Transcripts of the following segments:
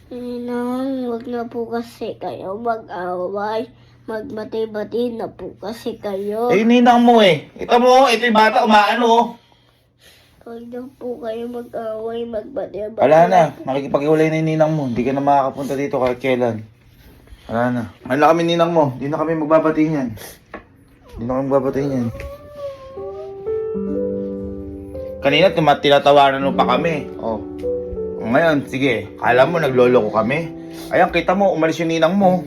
Ninang, wag na po kasi kayo mag-away. Magbati-bati na po kasi kayo. Eh, ninang mo eh. Ito mo, ito yung bata, umaano. Wag na po kayo mag-away, magbati-bati. Wala na, makikipag-iwalay na yung ninang mo. Hindi ka na makakapunta dito kahit kailan. Wala na. Mahal na kami ninang mo. Hindi na kami magbabati niyan. Hindi na kami magbabati niyan. Kanina, tinatawanan mo pa kami. Oh. Ngayon, sige. Kala mo, naglolo ko kami. Ayan, kita mo, umalis yung ninang mo.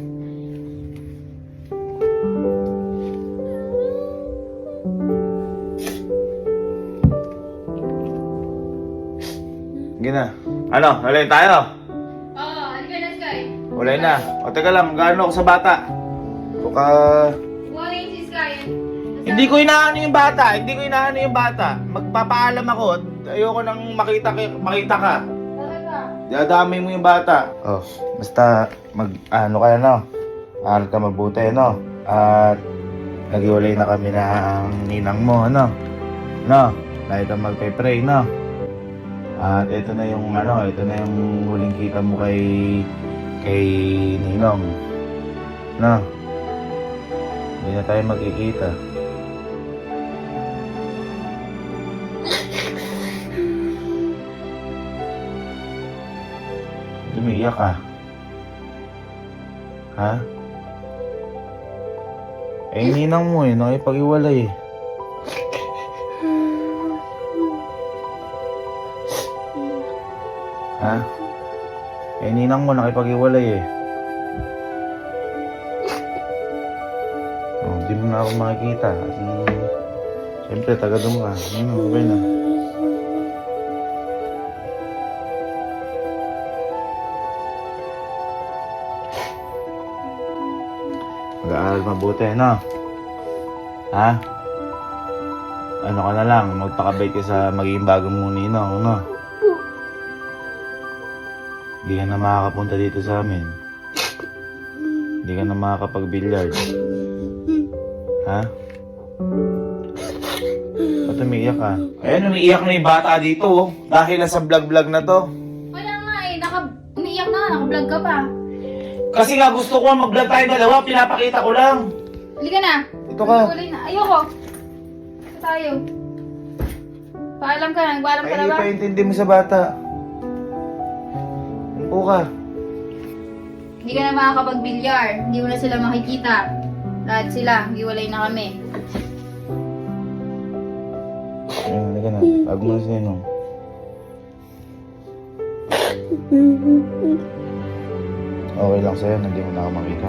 Sige na. Ano, halayin tayo? Oo, halika na, Sky. Wala na. O, teka lang, gaano ako sa bata? Buka... Wala yung si Sky. Hindi ko inaano yung bata. Hindi ko inaano yung bata. Magpapaalam ako. Ayoko nang makita ka. Talaga. Dadamay mo yung bata. Oh, basta ano ka no? Aral ka mabuti, no? At naghiwalay na kami ng ninang mo, ano? No? Dahil ka magpe-pray, no? At ito na yung ito na yung huling kita mo kay Ninong. No? Hindi na tayo magkikita. Umiiyak ka. Ha? Eh, ninang mo nakipag-iwalay eh. Ha? Eh, ninang mo nakipag-iwalay eh. Oh, di mo na ako makikita. Siyempre, taga doon ka. Okay na. Mag-aaral mabuti, no? Ha? Ano ka na lang, magpakabait ka sa magiging bagong mo ninong, no? Hindi ka na makakapunta dito sa amin. Hindi ka na makakapag-billiard. Ha? Ba't umiiyak ka? Ayan, umiiyak na yung bata dito, oh. Dahil sa vlog-vlog na to. Wala nga eh. Umiiyak na nga. Naka-vlog ka pa. Kasi nga gusto ko mag-vlog tayo dalawa, pinapakita ko lang. Halika na. Ito ka. Wala na. Ayoko. Ito tayo. Paalam ka na. Nagpaalam Ay, ka na hindi ba? pa intindi mo sa bata. Upo ka. Hindi ka na makakapag-bilyar. Hindi mo na sila makikita. Lahat sila. Hiwalay na kami. Ayun, halika na. Tawag mo na si Ninong. Okay lang sa'yo, hindi mo na ako makita.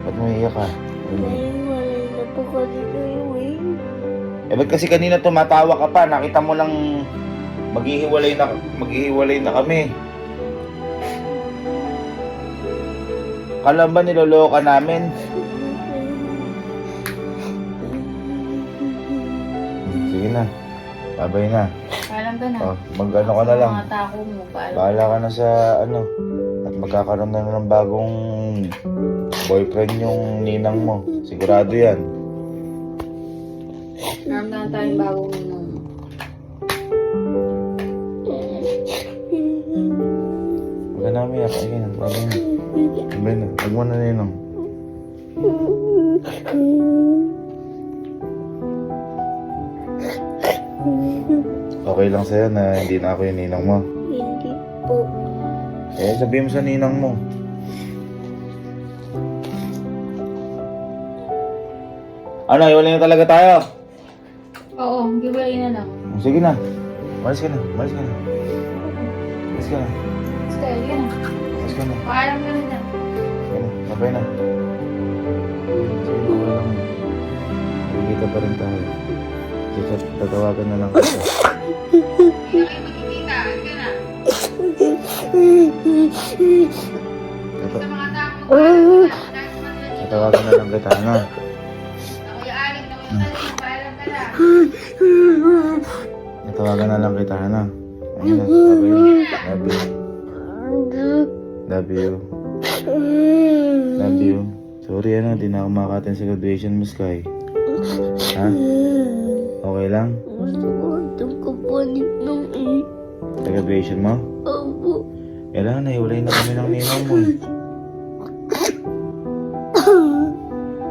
Ba't mo iiyak ka? Naiwalay na po kasi kayo eh. Eh, ba't kasi kanina tumatawa ka pa? Nakita mo lang maghihiwalay na kami. Kala ba niloloko ka namin? Sige na. Babay na. Paalam ka na. Oh, mag-ano ka na lang. Mga tako mo. Paalam. Bahala ka na sa at magkakaroon na ng bagong boyfriend yung ninang mo. Sigurado yan. Meron na tayong bagong ninong. Huwag ka na umiyak. Ay, ganyan. Babay na. Babay na. Huwag mo na ninang. Okay lang sa'yo na hindi na ako yung ninang mo. Hindi po. Eh, sabihin mo sa ninang mo. Ano, iwalay na talaga tayo? Oo, hiwalay na lang. Sige na. Malis ka na. Malis ka na. Malis ka na. Basta, halika na. Malis ka na. Paalam ka na. Sige na. Babay na. Sige, okay lang. Magkikita pa rin tayo. Tatawagan na lang kita. Hindi na kayo magkikita. Halika na. Sa mga tako mo. Tatawagan na lang kita, ano? Ako yung aling na magsasalit. Paalam ka na. Tatawagan na lang kita, ano? Ayun na. Babay na. Love you. Love you. Love you. Sorry, di na ako makakatin sa graduation mo, Sky. Ha? Okay lang? Gusto ko itong kapalit ng eh. Sa graduation mo? Opo. Kailangan na, hiwalay na kami ng ninang mo.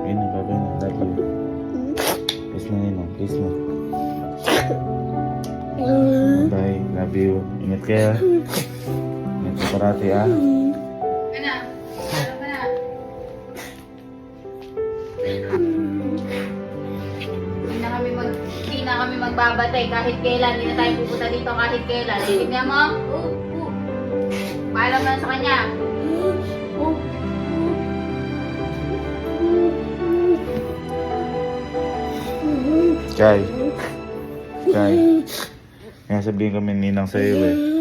Ayun na, babay na. Love you. Kiss na ninang, kiss na. Bye, love you. Ingat kayo. Ingat ka parati ah. Ka na. Ano ka na? Hindi na kami magbabatay kahit kailan. Hindi na tayo pupunta dito kahit kailan. Tignan mo. Paalam na sa kanya. Kay. Kay. Kaya sabihin kami ninang sa'yo eh.